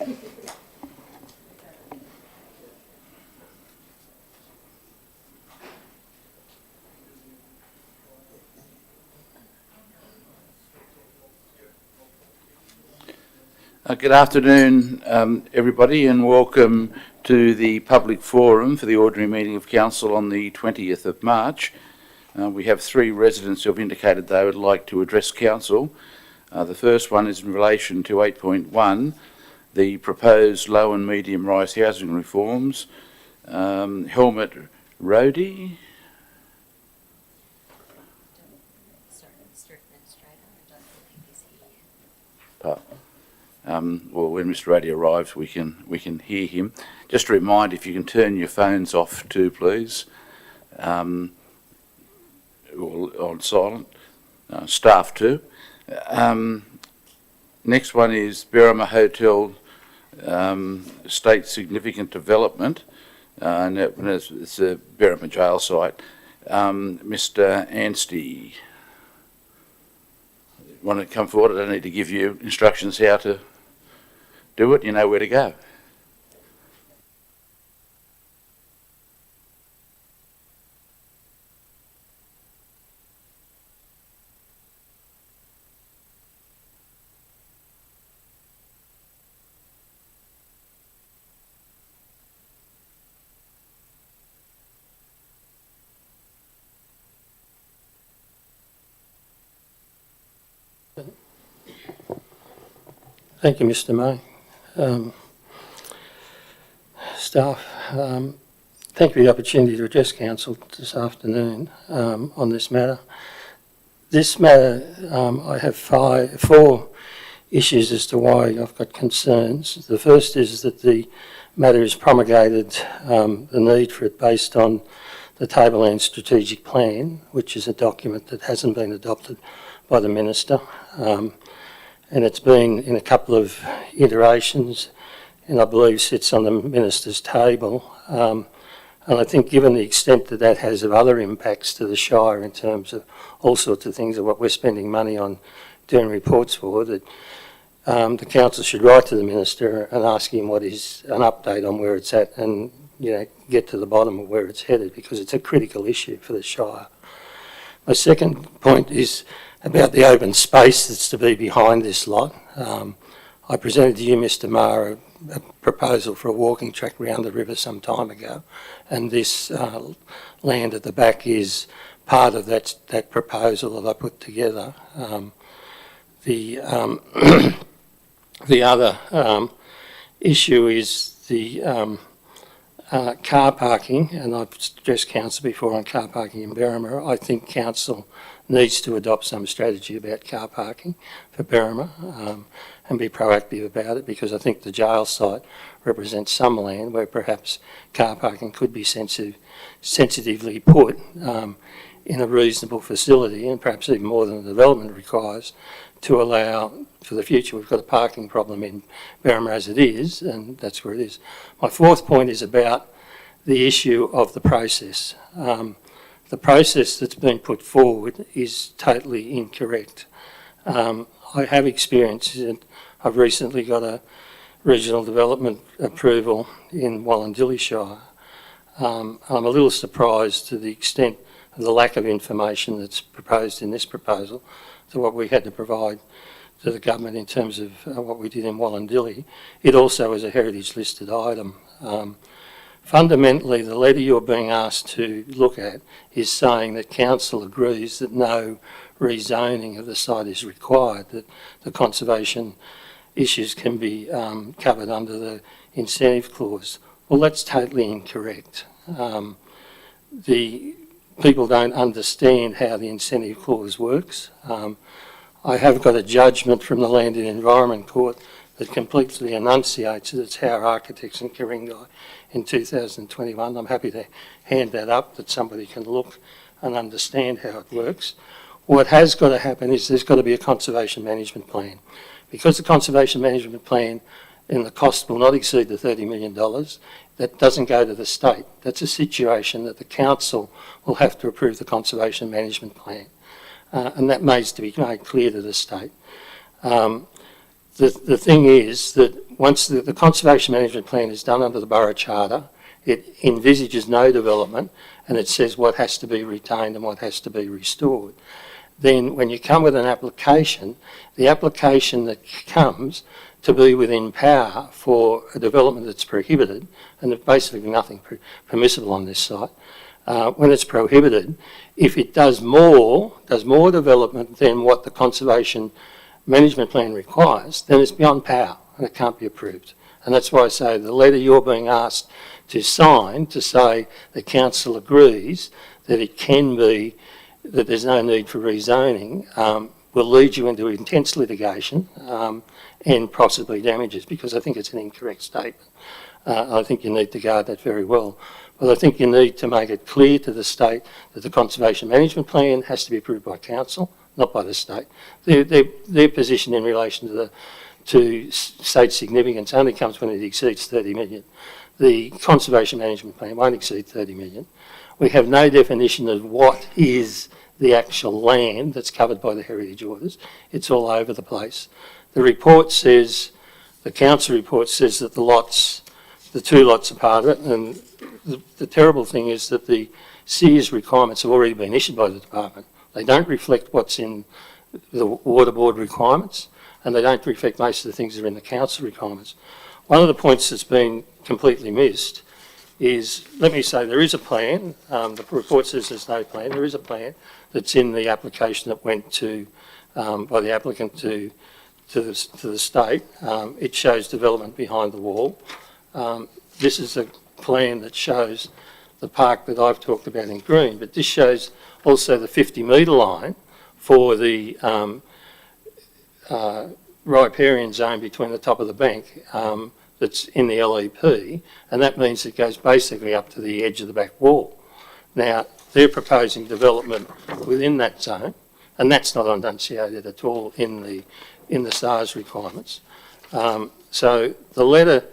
Good afternoon, everybody, and welcome to the public forum for the ordinary meeting of Council on the 20th of March. We have three residents who have indicated they would like to address Council. The first one is in relation to 8.1, the proposed low and medium rise housing reforms. Helmut Rohde. Well, when Mr. Rohde arrives, we can hear him. Just a reminder, if you can turn your phones off too, please. Or on silent. Staff too. Next one is Berrima Hotel State Significant Development, and it's a Berrima jail site. Mr. Anstey, want to come forward? I don't need to give you instructions how to do it. You know where to go. Thank you, Mr. May. Staff, thank you for the opportunity to address Council this afternoon on this matter. This matter, I have four issues as to why I've got concerns. The first is that the matter is promulgated, the need for it based on the Tableland Strategic Plan, which is a document that hasn't been adopted by the Minister. And it's been in a couple of iterations, and I believe sits on the Minister's table. And I think given the extent that that has of other impacts to the Shire in terms of all sorts of things of what we're spending money on doing reports for, that the Council should write to the Minister and ask him what is an update on where it's at and, you know, get to the bottom of where it's headed, because it's a critical issue for the Shire. My second point is about the open space that's to be behind this lot. I presented to you, Mr. Maher, a proposal for a walking track round the river some time ago, and this land at the back is part of that proposal that I put together. The other issue is the car parking, and I've addressed Council before on car parking in Berrima. I think Council needs to adopt some strategy about car parking for Berrima and be proactive about it, because I think the jail site represents some land where perhaps car parking could be sensitively put in a reasonable facility, and perhaps even more than the development requires, to allow for the future. We've got a parking problem in Berrima as it is, and that's where it is. My fourth point is about the issue of the process. The process that's been put forward is totally incorrect. I have experience, and I've recently got a regional development approval in Wallandilly Shire. I'm a little surprised to the extent of the lack of information that's proposed in this proposal to what we had to provide to the government in terms of what we did in Wallandilly. It also is a heritage listed item. Fundamentally, the letter you're being asked to look at is saying that Council agrees that no rezoning of the site is required, that the conservation issues can be covered under the incentive clause. Well, that's totally incorrect. The people don't understand how the incentive clause works. I have got a judgment from the Land and Environment Court that completely enunciates it. It's Howard Architects in Ku-ring-gai in 2021. I'm happy to hand that up, that somebody can look and understand how it works. What has got to happen is there's got to be a conservation management plan. Because the conservation management plan and the cost will not exceed the $30 million, that doesn't go to the state. That's a situation that the Council will have to approve the conservation management plan. And that needs to be made clear to the state. the thing is that once the conservation management plan is done under the borough charter, it envisages no development and it says what has to be retained and what has to be restored. Then when you come with an application, the application that comes to be within power for a development that's prohibited, and there's basically nothing permissible on this site, when it's prohibited, if it does more development than what the conservation management plan requires, then it's beyond power and it can't be approved. And that's why I say the letter you're being asked to sign to say the council agrees that it can be, that there's no need for rezoning, will lead you into intense litigation and possibly damages, because I think it's an incorrect statement. I think you need to guard that very well. But I think you need to make it clear to the state that the conservation management plan has to be approved by council, not by the state. Their position in relation to state significance only comes when it exceeds 30 million. The conservation management plan won't exceed 30 million. We have no definition of what is the actual land that's covered by the heritage orders. It's all over the place. The report says, the council report says that the two lots are part of it, and the terrible thing is that the Sears requirements have already been issued by the department. They don't reflect what's in the water board requirements, and they don't reflect most of the things that are in the council requirements. One of the points that's been completely missed is, let me say, there is a plan. The report says there's no plan. There is a plan that's in the application that went to by the applicant to the state. It shows development behind the wall. This is a plan that shows the park that I've talked about in green, but this shows also the 50-metre line for the riparian zone between the top of the bank that's in the LEP, and that means it goes basically up to the edge of the back wall. Now, they're proposing development within that zone, and that's not enunciated at all in the SARS requirements. So the letter,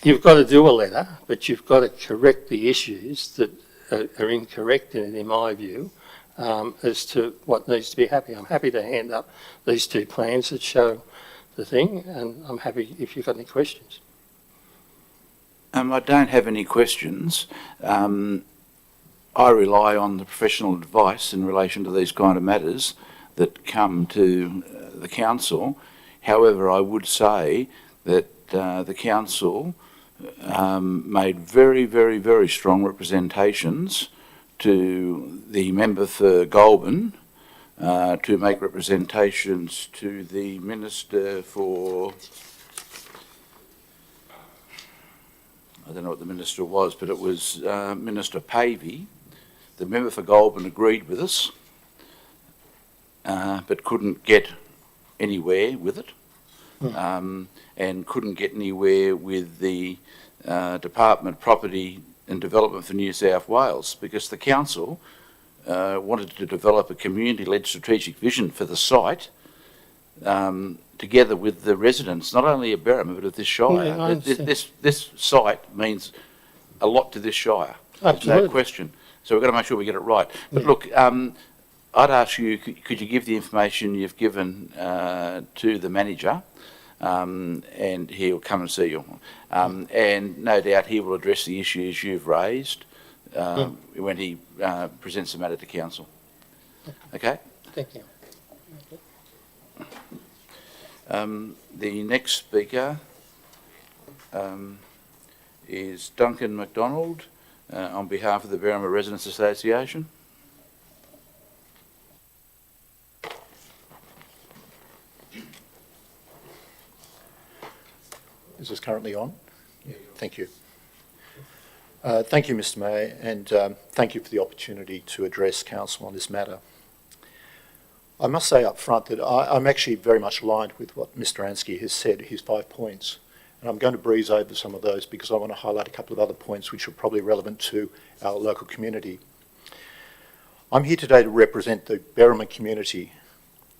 you've got to do a letter, but you've got to correct the issues that are incorrect in it, in my view, as to what needs to be happening. I'm happy to hand up these two plans that show the thing, and I'm happy if you've got any questions. I don't have any questions. I rely on the professional advice in relation to these kind of matters that come to the council. However, I would say that the council made very, very, very strong representations to the member for Goulburn, to make representations to the Minister for, I don't know what the Minister was, but it was Minister Pavey. The member for Goulburn agreed with us, but couldn't get anywhere with it, and couldn't get anywhere with the Department of Property and Development for New South Wales, because the council wanted to develop a community-led strategic vision for the site, together with the residents, not only of Berrima but of this shire. Yeah, this site means a lot to this shire. Absolutely. There's no question. So we've got to make sure we get it right. But look, I'd ask you, could you give the information you've given to the manager, and he'll come and see you. And no doubt he will address the issues you've raised when he presents the matter to council. Okay? Thank you. The next speaker is Duncan McDonald on behalf of the Berrima Residents Association. Is this currently on? Yeah, thank you. Thank you, Mr Mayor, and thank you for the opportunity to address Council on this matter. I must say up front that I'm actually very much aligned with what Mr Ansky has said, his 5 points, and I'm going to breeze over some of those because I want to highlight a couple of other points which are probably relevant to our local community. I'm here today to represent the Berrima community.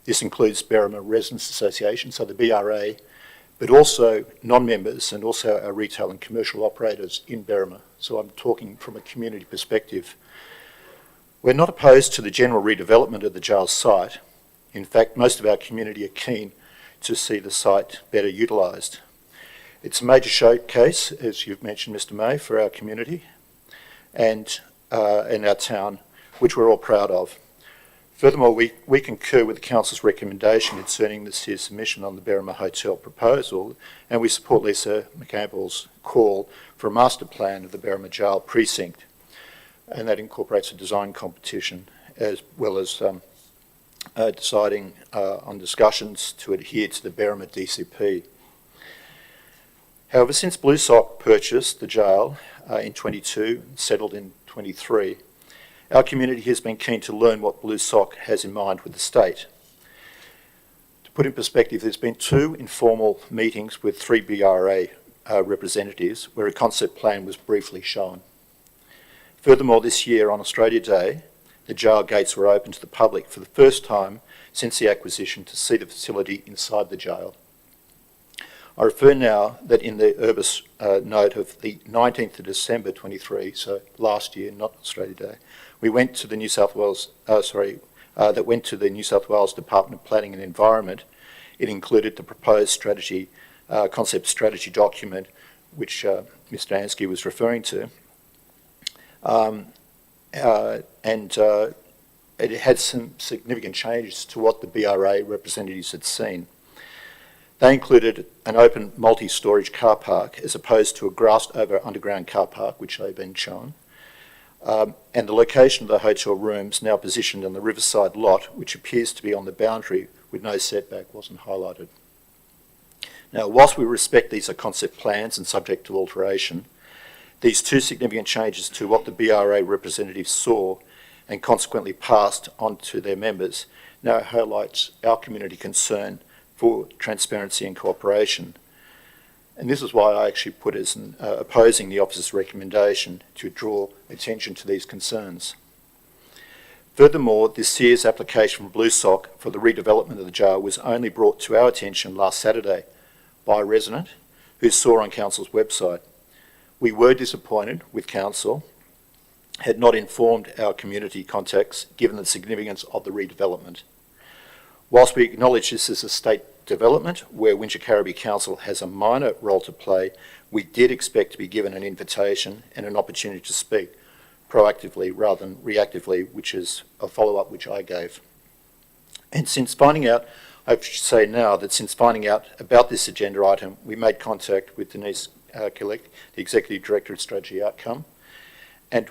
This includes Berrima Residents Association, so the BRA, but also non-members and also our retail and commercial operators in Berrima. So I'm talking from a community perspective. We're not opposed to the general redevelopment of the jail site. In fact, most of our community are keen to see the site better utilised. It's a major showcase, as you've mentioned, Mr. May, for our community and in our town, which we're all proud of. Furthermore, we concur with the Council's recommendation concerning this year's submission on the Berrima Hotel proposal, and we support Lisa McCampbell's call for a master plan of the Berrima Jail precinct, and that incorporates a design competition as well as deciding on discussions to adhere to the Berrima DCP. However, since Blue Sock purchased the jail in 22, settled in 23, our community has been keen to learn what Blue Sock has in mind with the state. To put in perspective, there's been 2 informal meetings with 3 BRA representatives where a concept plan was briefly shown. Furthermore, this year on Australia Day, the jail gates were open to the public for the first time since the acquisition to see the facility inside the jail. I refer now that in the Urbis note of the 19th of December 23, so last year, not Australia Day, we went to the New South Wales, that went to the New South Wales Department of Planning and Environment. It included the proposed strategy, concept strategy document, which Mr. Ansky was referring to. It had some significant changes to what the BRA representatives had seen. They included an open multi-storage car park as opposed to a grassed-over underground car park, which they've been shown. And the location of the hotel rooms now positioned on the riverside lot, which appears to be on the boundary with no setback, wasn't highlighted. Now, whilst we respect these are concept plans and subject to alteration, these 2 significant changes to what the BRA representatives saw and consequently passed on to their members now highlights our community concern for transparency and cooperation. And this is why I actually put as opposing the officer's recommendation to draw attention to these concerns. Furthermore, this year's application from Blue Sock for the redevelopment of the jail was only brought to our attention last Saturday by a resident who saw on Council's website. We were disappointed with Council had not informed our community contacts given the significance of the redevelopment. Whilst we acknowledge this is a state development where Wingecarribee Council has a minor role to play, we did expect to be given an invitation and an opportunity to speak proactively rather than reactively, which is a follow-up which I gave. And since finding out, I should say now that since finding out about this agenda item, we made contact with Denise Killick, the Executive Director of Strategy Outcome, and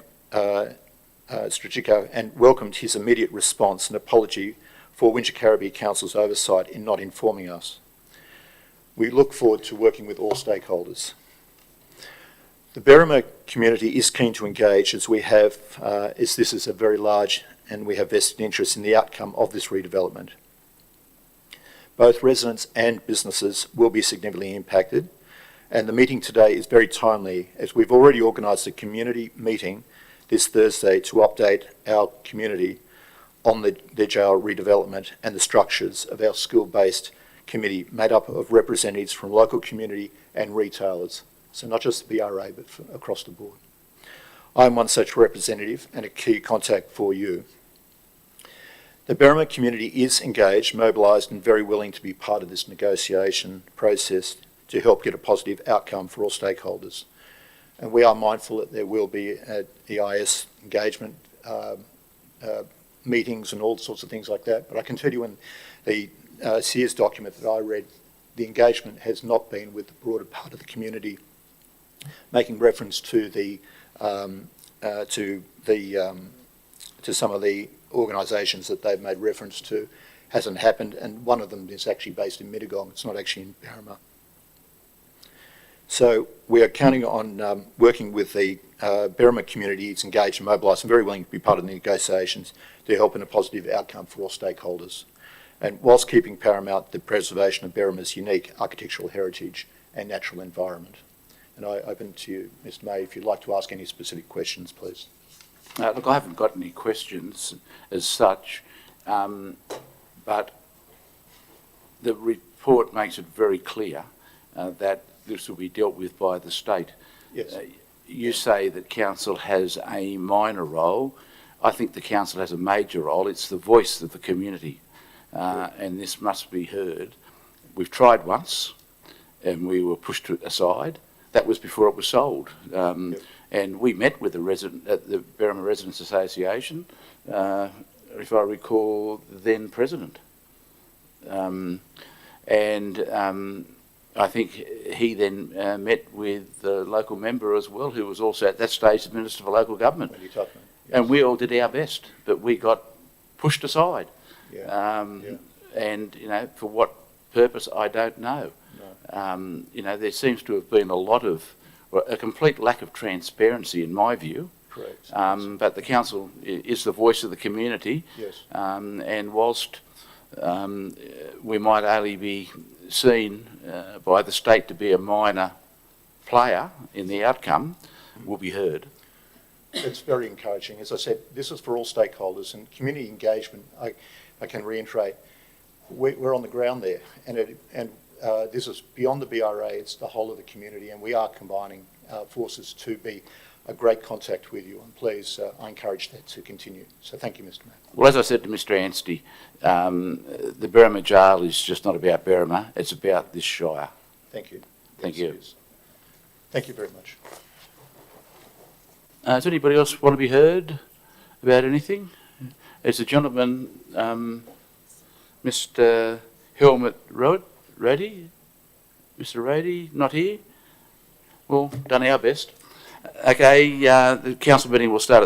Strategico, and welcomed his immediate response and apology for Wingecarribee Council's oversight in not informing us. We look forward to working with all stakeholders. The Berrima community is keen to engage as we have, as this is a very large and we have vested interest in the outcome of this redevelopment. Both residents and businesses will be significantly impacted, and the meeting today is very timely as we've already organised a community meeting this Thursday to update our community on the jail redevelopment and the structures of our school-based committee made up of representatives from local community and retailers. So not just the BRA, but across the board. I'm one such representative and a key contact for you. The Berrima community is engaged, mobilised and very willing to be part of this negotiation process to help get a positive outcome for all stakeholders. And we are mindful that there will be EIS engagement meetings and all sorts of things like that. But I can tell you in the Sears document that I read, the engagement has not been with the broader part of the community, making reference to the to some of the organisations that they've made reference to hasn't happened, and one of them is actually based in Mittagong. It's not actually in Berrima. So we are counting on working with the Berrima community. It's engaged and mobilised and very willing to be part of the negotiations to help in a positive outcome for all stakeholders. And whilst keeping paramount the preservation of Berrima's unique architectural heritage and natural environment. And I open to you, Mr. May, if you'd like to ask any specific questions, please. Look, I haven't got any questions as such, but the report makes it very clear that this will be dealt with by the state. Yes. You say that council has a minor role. I think the council has a major role. It's the voice of the community, and this must be heard. We've tried once, and we were pushed aside. That was before it was sold. Yep. And we met with the resident at the Berrima Residents Association, if I recall, the then president. I think he then met with the local member as well, who was also at that stage the Minister for Local Government. Wendy Tuckman, yes. And we all did our best, but we got pushed aside. Yeah. And, you know, for what purpose, I don't know. No. You know, there seems to have been a complete lack of transparency in my view. Correct. But the council is the voice of the community. Yes. And whilst we might only be seen by the state to be a minor player in the outcome, will be heard. It's very encouraging. As I said, this is for all stakeholders, and community engagement, I can reiterate, we're on the ground there, and this is beyond the BRA, it's the whole of the community, and we are combining forces to be a great contact with you, and please, I encourage that to continue. So thank you, Mr Mayor. Well, as I said to Mr Anstey, the Berrima Jail is just not about Berrima, it's about this shire. Thank you. Thank Yes, you. it is. Thank you very much. Does anybody else want to be heard about anything? Is the gentleman, Mr Helmut Rady? Mr Rady, not here? Well, done our best. Okay, the council meeting will start at